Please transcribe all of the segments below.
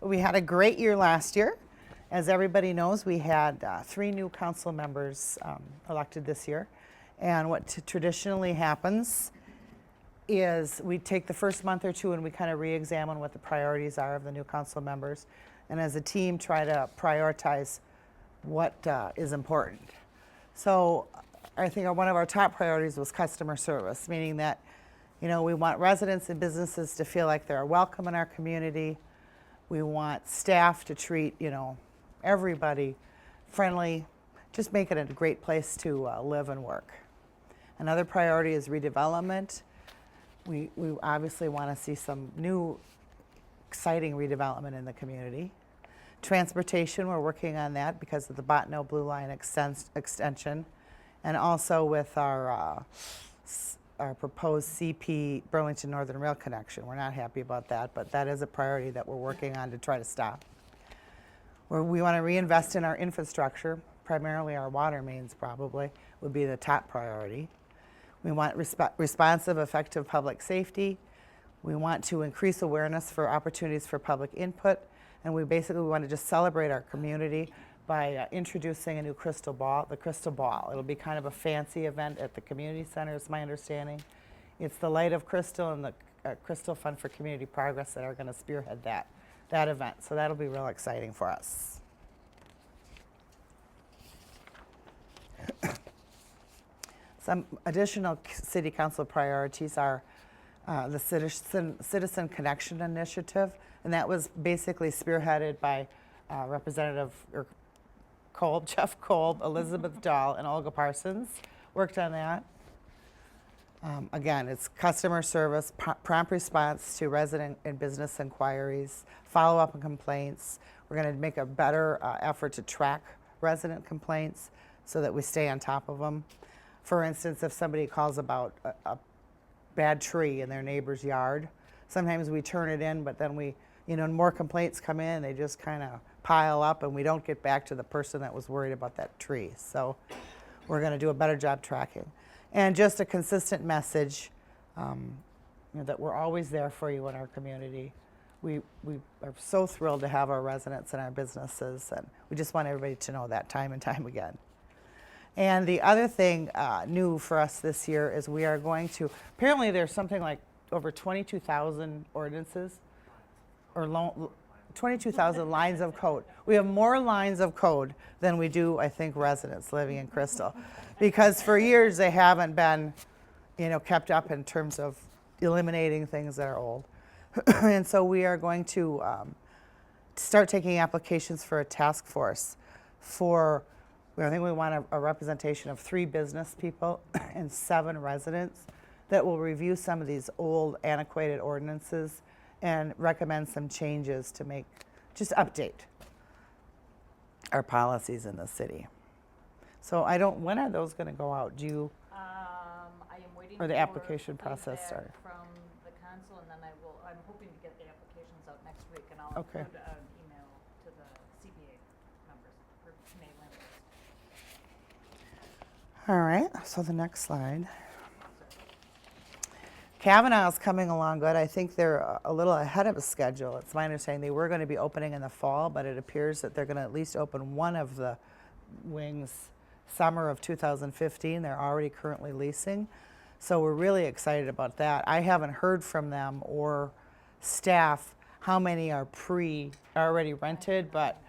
We had a great year last year. As everybody knows, we had 3 new council members elected this year. And what traditionally happens is we take the first month or two and we kind of re-examine what the priorities are of the new council members. And as a team, try to prioritize what is important. So I think one of our top priorities was customer service, meaning that, you know, we want residents and businesses to feel like they're welcome in our community. We want staff to treat, you know, everybody friendly, just make it a great place to live and work. Another priority is redevelopment. We obviously want to see some new, exciting redevelopment in the community. Transportation, we're working on that because of the Botno Blue Line extension, and also with our proposed CP Burlington Northern Rail connection. We're not happy about that, but that is a priority that we're working on to try to stop. We want to reinvest in our infrastructure, primarily our water mains probably, would be the top priority. We want responsive, effective public safety. We want to increase awareness for opportunities for public input, and we basically want to just celebrate our community by introducing a new crystal ball, the Crystal Ball. It'll be kind of a fancy event at the community center, is my understanding. It's the Light of Crystal and the Crystal Fund for Community Progress that are going to spearhead that event. So that'll be real exciting for us. Some additional city council priorities are the Citizen Connection Initiative, and that was basically spearheaded by Representative Jeff Kolb, Elizabeth Dahl, and Olga Parsons worked on that. Again, it's customer service, prompt response to resident and business inquiries, follow-up on complaints. We're going to make a better effort to track resident complaints so that we stay on top of them. For instance, if somebody calls about a bad tree in their neighbor's yard, sometimes we turn it in, but then more complaints come in, they just kind of pile up and we don't get back to the person that was worried about that tree. So we're going to do a better job tracking. And just a consistent message that we're always there for you in our community. We are so thrilled to have our residents and our businesses, and we just want everybody to know that time and time again. And the other thing new for us this year is we are going to, apparently there's something like over 22,000 ordinances, or 22,000 lines of code. We have more lines of code than we do, I think, residents living in Crystal. Because for years they haven't been, kept up in terms of eliminating things that are old. And so we are going to start taking applications for a task force I think we want a representation of 3 business people and 7 residents that will review some of these old antiquated ordinances and recommend some changes to just update our policies in the city. So when are those going to go out? Do you? I am waiting or the for application process feedback start? from the council, and then I'm hoping to get the applications out next week, and I'll Okay. include an email to the CBA members for May members. All right, so the next slide. Kavanaugh's coming along good. I think they're a little ahead of schedule. It's my understanding they were going to be opening in the fall, but it appears that they're going to at least open one of the wings summer of 2015. They're already currently leasing. So we're really excited about that. I haven't heard from them or staff how many are already rented, but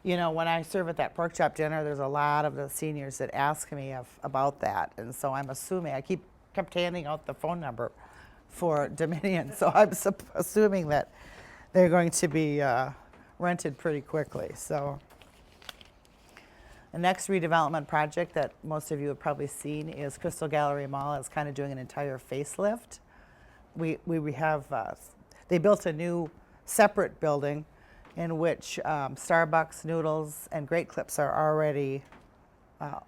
when I serve at that pork chop dinner, there's a lot of the seniors that ask me about that. And so I'm assuming, I kept handing out the phone number for Dominion. So I'm assuming that they're going to be rented pretty quickly. So the next redevelopment project that most of you have probably seen is Crystal Gallery Mall. It's kind of doing an entire facelift. We have, they built a new separate building in which Starbucks, Noodles, and Great Clips are already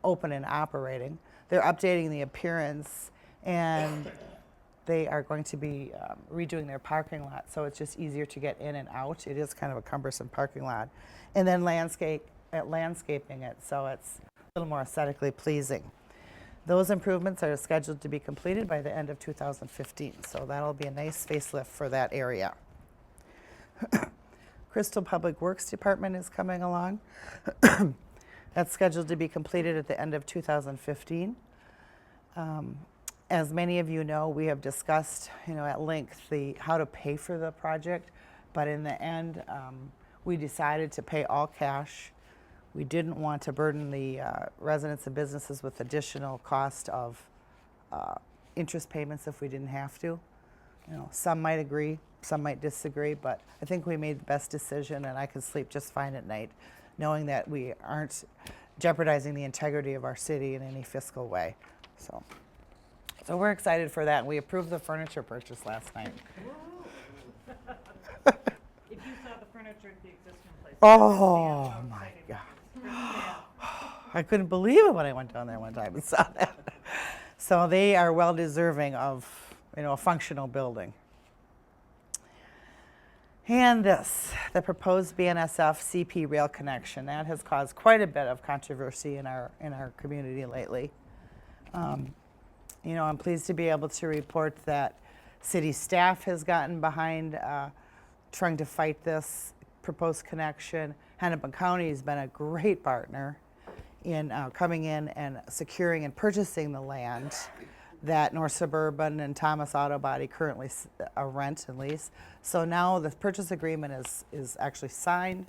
open and operating. They're updating the appearance, and they are going to be redoing their parking lot, so it's just easier to get in and out. It is kind of a cumbersome parking lot. And then landscaping it, so it's a little more aesthetically pleasing. Those improvements are scheduled to be completed by the end of 2015, so that'll be a nice facelift for that area. Crystal Public Works Department is coming along. That's scheduled to be completed at the end of 2015. As many of you know, we have discussed, at length how to pay for the project, but in the end, we decided to pay all cash. We didn't want to burden the residents and businesses with additional cost of interest payments if we didn't have to. Some might agree, some might disagree, but I think we made the best decision, and I can sleep just fine at night knowing that we aren't jeopardizing the integrity of our city in any fiscal way. So we're excited for that. We approved the furniture purchase last night. If you saw the furniture at the existing place. Oh my God. I couldn't believe it when I went down there one time and saw that. So they are well deserving of, a functional building. And this, the proposed BNSF CP rail connection, that has caused quite a bit of controversy in our community lately. I'm pleased to be able to report that city staff has gotten behind trying to fight this proposed connection. Hennepin County has been a great partner in coming in and securing and purchasing the land that North Suburban and Thomas Auto Body currently rent and lease. So now the purchase agreement is actually signed,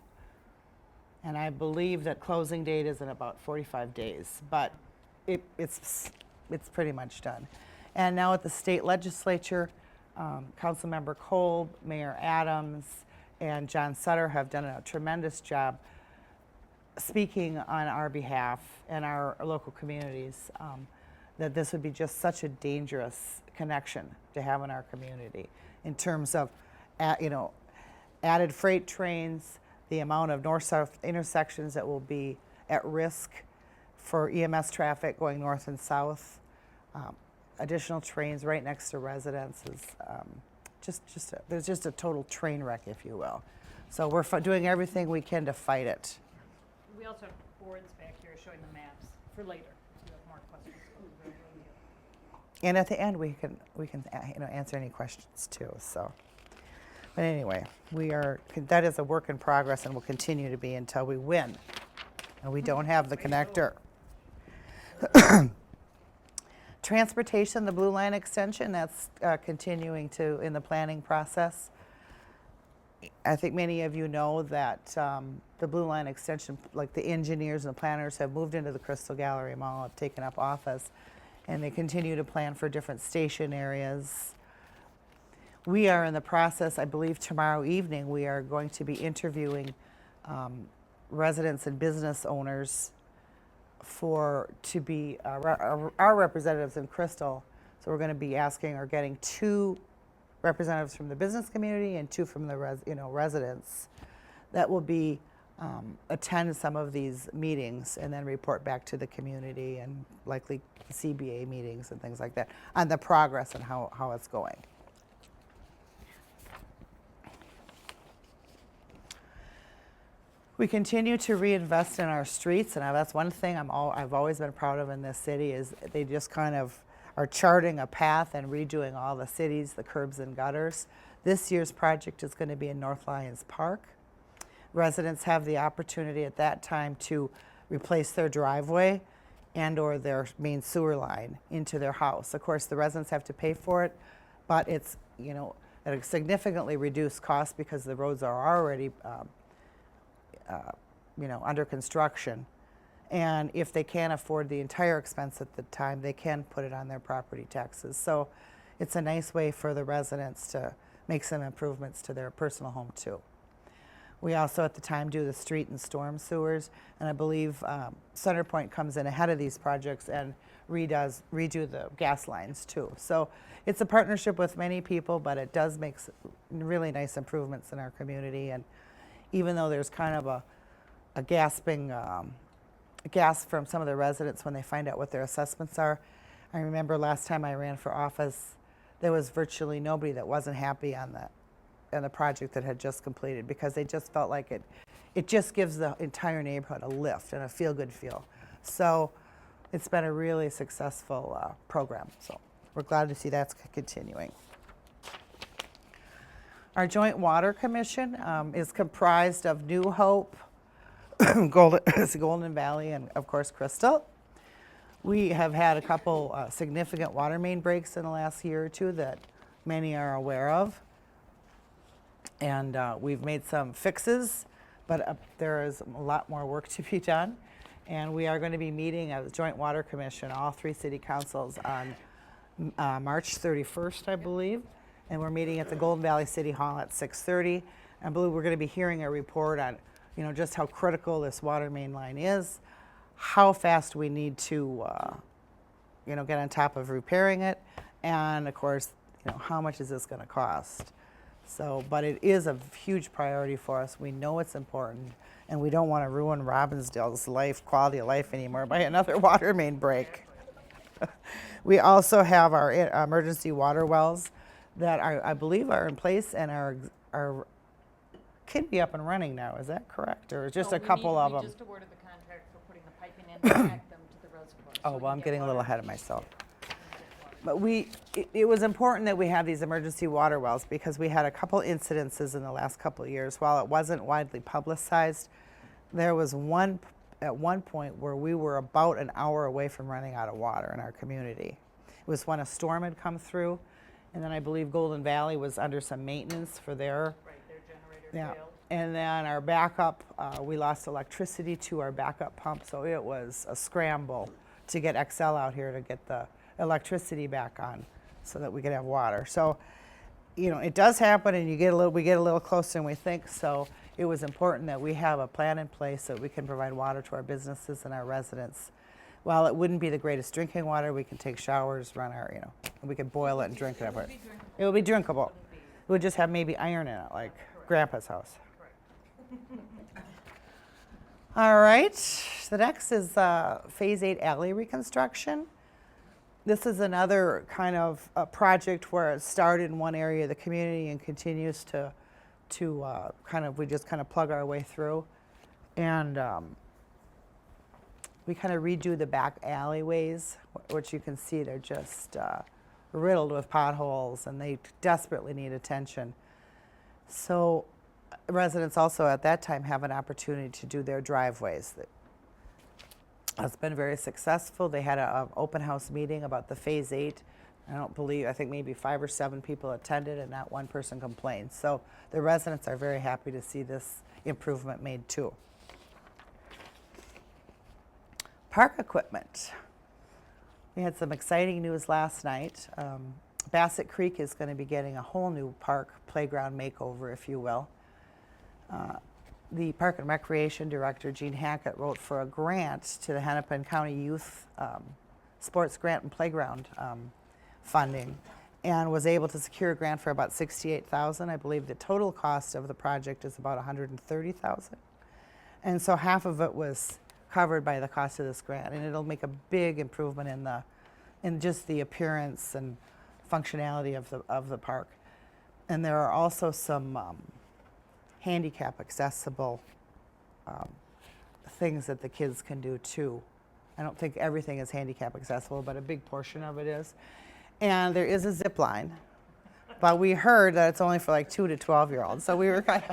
and I believe that closing date is in about 45 days, but it's pretty much done. And now at the state legislature, Councilmember Kolb, Mayor Adams, and John Sutter have done a tremendous job speaking on our behalf and our local communities, that this would be just such a dangerous connection to have in our community in terms of, added freight trains, the amount of north-south intersections that will be at risk for EMS traffic going north and south, additional trains right next to residences. There's just a total train wreck, if you will. So we're doing everything we can to fight it. We also have boards back here showing the maps for later, if you have more questions. And at the end, we can answer any questions too. So, but anyway, that is a work in progress and will continue to be until we win, and we don't have the connector. Transportation, the Blue Line extension, that's continuing in the planning process. I think many of you know that the Blue Line extension, like the engineers and the planners, have moved into the Crystal Gallery Mall, have taken up office, and they continue to plan for different station areas. We are in the process, I believe tomorrow evening, we are going to be interviewing residents and business owners to be our representatives in Crystal. So we're going to be asking or getting 2 representatives from the business community and 2 from the residents that will be attend some of these meetings and then report back to the community and likely CBA meetings and things like that on the progress and how it's going. We continue to reinvest in our streets, and that's one thing I've always been proud of in this city is they just kind of are charting a path and redoing all the cities, the curbs and gutters. This year's project is going to be in North Lions Park. Residents have the opportunity at that time to replace their driveway and or their main sewer line into their house. Of course, the residents have to pay for it, but it's at a significantly reduced cost because the roads are already under construction. And if they can't afford the entire expense at the time, they can put it on their property taxes. So it's a nice way for the residents to make some improvements to their personal home too. We also at the time do the street and storm sewers, and I believe Centerpoint comes in ahead of these projects and redo the gas lines too. So it's a partnership with many people, but it does make really nice improvements in our community. And even though there's kind of a gasping gasp from some of the residents when they find out what their assessments are. I remember last time I ran for office, there was virtually nobody that wasn't happy on the project that had just completed because they just felt like it just gives the entire neighborhood a lift and a feel-good feel. So it's been a really successful program. So we're glad to see that's continuing. Our Joint Water Commission is comprised of New Hope, Golden Valley, and of course Crystal. We have had a couple significant water main breaks in the last year or two that many are aware of. And we've made some fixes, but there is a lot more work to be done. And we are going to be meeting as Joint Water Commission, all 3 city councils, on March 31st, I believe. And we're meeting at the Golden Valley City Hall at 6:30. I believe we're going to be hearing a report on, just how critical this water main line is, how fast we need to, get on top of repairing it, and of course, how much is this going to cost? So, but it is a huge priority for us. We know it's important, and we don't want to ruin Robbinsdale's quality of life anymore by another water main break. We also have our emergency water wells that I believe are in place and are can be up and running now. Is that correct, or just a couple of them? We just awarded the contract for putting the piping in to connect them to the reservoir. Oh, well, I'm getting a little ahead of myself. But it was important that we have these emergency water wells because we had a couple incidences in the last couple of years. While it wasn't widely publicized, there was at one point where we were about an hour away from running out of water in our community. It was when a storm had come through, and then I believe Golden Valley was under some maintenance for their generator failed. And then our backup, we lost electricity to our backup pump, so it was a scramble to get XL out here to get the electricity back on so that we could have water. So, it does happen, and we get a little closer than we think. So it was important that we have a plan in place so that we can provide water to our businesses and our residents. While it wouldn't be the greatest drinking water, we can take showers, run our, we could boil it and drink it. It would be drinkable. It would just have maybe iron in it, like Grandpa's house. All right, the next is Phase 8 alley reconstruction. This is another kind of a project where it started in one area of the community and continues to we just kind of plug our way through. And we kind of redo the back alleyways, which you can see they're just riddled with potholes, and they desperately need attention. So residents also at that time have an opportunity to do their driveways. It's been very successful. They had an open house meeting about the Phase 8. I think maybe 5 or 7 people attended, and not one person complained. So the residents are very happy to see this improvement made too. Park equipment. We had some exciting news last night. Bassett Creek is going to be getting a whole new park playground makeover, if you will. The Park and Recreation Director, Gene Hackett, wrote for a grant to the Hennepin County Youth Sports Grant and Playground funding, and was able to secure a grant for about $68,000. I believe the total cost of the project is about $130,000. And so half of it was covered by the cost of this grant, and it'll make a big improvement in just the appearance and functionality of the park. And there are also some handicap accessible things that the kids can do too. I don't think everything is handicap accessible, but a big portion of it is. And there is a zip line, but we heard that it's only for like 2 to 12-year-olds. So we were kind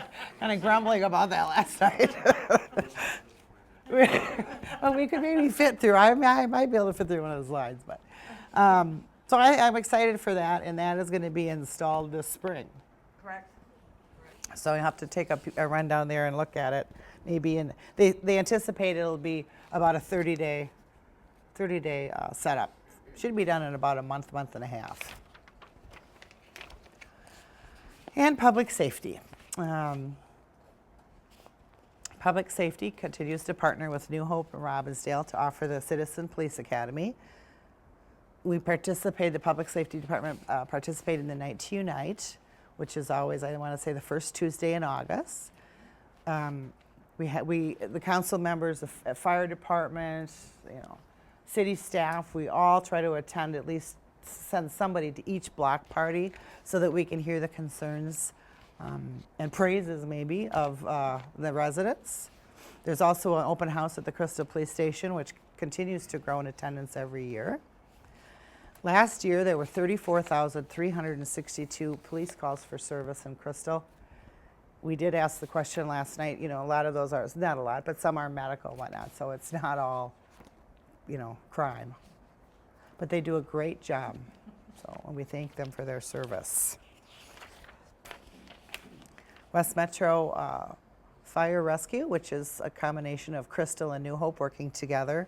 of grumbling about that last night. Well, we could maybe fit through. I might be able to fit through one of those lines, but so I'm excited for that, and that is going to be installed this spring. Correct. So you have to take a run down there and look at it. Maybe they anticipate it'll be about a 30-day setup. Should be done in about a month and a half. And public safety. Public safety continues to partner with New Hope and Robbinsdale to offer the Citizen Police Academy. The Public Safety Department participated in the Night to Unite, which is always, I want to say, the first Tuesday in August. The council members, the fire department, city staff, we all try to attend, at least send somebody to each block party so that we can hear the concerns and praises maybe of the residents. There's also an open house at the Crystal Police Station, which continues to grow in attendance every year. Last year, there were 34,362 police calls for service in Crystal. We did ask the question last night, a lot of those are, not a lot, but some are medical and whatnot, so it's not all, crime. But they do a great job, so we thank them for their service. West Metro Fire Rescue, which is a combination of Crystal and New Hope working together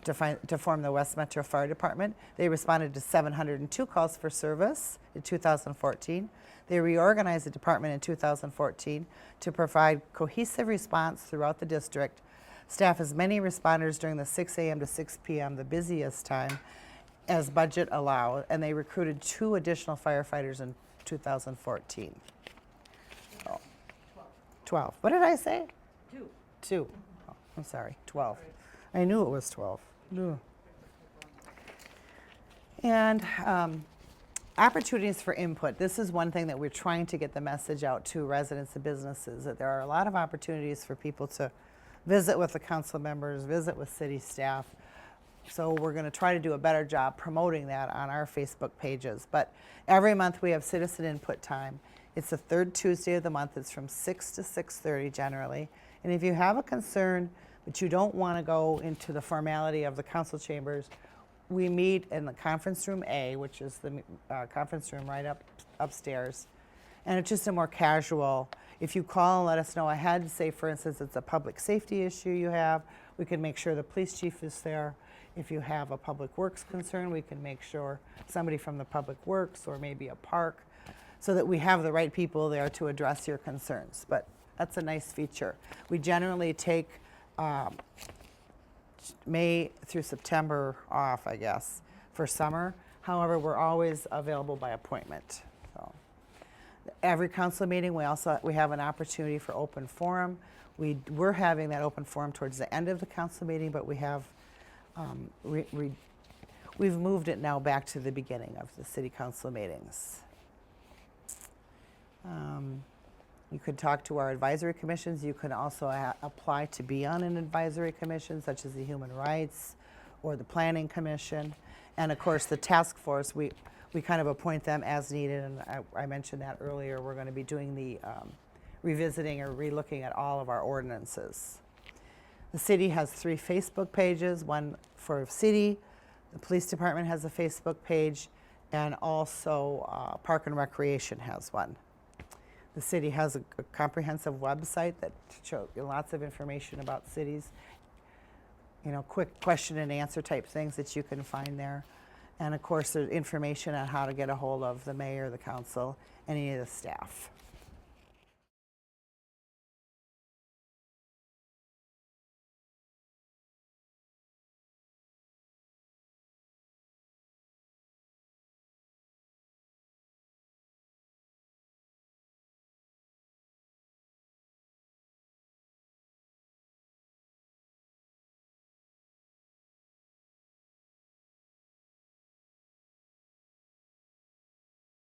to form the West Metro Fire Department. They responded to 702 calls for service in 2014. They reorganized the department in 2014 to provide cohesive response throughout the district, staff as many responders during the 6 a.m. to 6 p.m., the busiest time, as budget allowed, and they recruited 2 additional firefighters in 2014. 12. What did I say? 2. Oh, I'm sorry, 12. I knew it was 12. Ugh. And opportunities for input. This is one thing that we're trying to get the message out to residents and businesses, that there are a lot of opportunities for people to visit with the council members, visit with city staff. So we're going to try to do a better job promoting that on our Facebook pages. But every month we have citizen input time. It's the third Tuesday of the month. It's from 6 to 6:30 generally. And if you have a concern, but you don't want to go into the formality of the council chambers, we meet in the conference room A, which is the conference room right upstairs. And it's just a more casual, if you call and let us know ahead, say for instance it's a public safety issue you have, we can make sure the police chief is there. If you have a public works concern, we can make sure somebody from the public works or maybe a park, so that we have the right people there to address your concerns. But that's a nice feature. We generally take May through September off, I guess, for summer. However, we're always available by appointment. So every council meeting, we have an opportunity for open forum. We're having that open forum towards the end of the council meeting, but we have we've moved it now back to the beginning of the city council meetings. You could talk to our advisory commissions. You can also apply to be on an advisory commission, such as the Human Rights or the Planning Commission. And of course, the task force, we kind of appoint them as needed. And I mentioned that earlier. We're going to be doing the revisiting or relooking at all of our ordinances. The city has 3 Facebook pages, one for city, the police department has a Facebook page, and also Park and Recreation has one. The city has a comprehensive website that shows lots of information about cities, quick question and answer type things that you can find there. And of course, there's information on how to get a hold of the mayor, the council, and any of the staff.